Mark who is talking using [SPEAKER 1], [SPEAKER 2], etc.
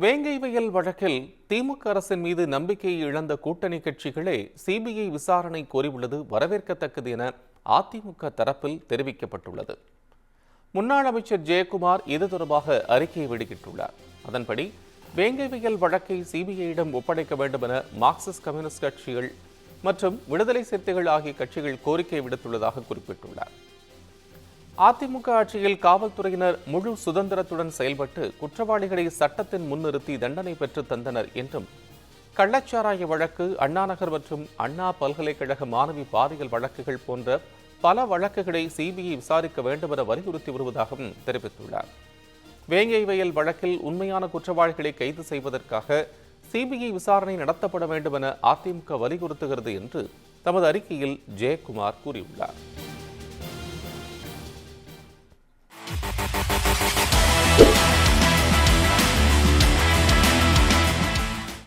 [SPEAKER 1] வேங்கை வயல் வழக்கில் திமுக அரசின் மீது நம்பிக்கையை இழந்த கூட்டணி கட்சிகளே சிபிஐ விசாரணை கோரியுள்ளது வரவேற்கத்தக்கது என அதிமுக தரப்பில் தெரிவிக்கப்பட்டுள்ளது. முன்னாள் அமைச்சர் ஜெயக்குமார் இது தொடர்பாக அறிக்கையை வெளியிட்டுள்ளார். அதன்படி வேங்கை வயல் வழக்கை சிபிஐயிடம் ஒப்படைக்க வேண்டும் என மார்க்சிஸ்ட் கம்யூனிஸ்ட் கட்சிகள் மற்றும் விடுதலை சிறுத்தைகள் ஆகிய கட்சிகள் கோரிக்கை விடுத்துள்ளதாக குறிப்பிட்டுள்ளார். அதிமுக ஆட்சியில் காவல்துறையினர் முழு சுதந்திரத்துடன் செயல்பட்டு குற்றவாளிகளை சட்டத்தின் முன்னிறுத்தி தண்டனை பெற்று தந்தனர் என்றும், கள்ளச்சாராய வழக்கு, அண்ணாநகர் மற்றும் அண்ணா பல்கலைக்கழக மாணவி பாலியல் வழக்குகள் போன்ற பல வழக்குகளை சிபிஐ விசாரிக்க வேண்டும் என வலியுறுத்தி வருவதாகவும் தெரிவித்துள்ளார். வேங்கை வயல் வழக்கில் உண்மையான குற்றவாளிகளை கைது செய்வதற்காக சிபிஐ விசாரணை நடத்தப்பட வேண்டும் என அதிமுக வலியுறுத்துகிறது என்று தமது அறிக்கையில் ஜெயக்குமார் கூறியுள்ளார்.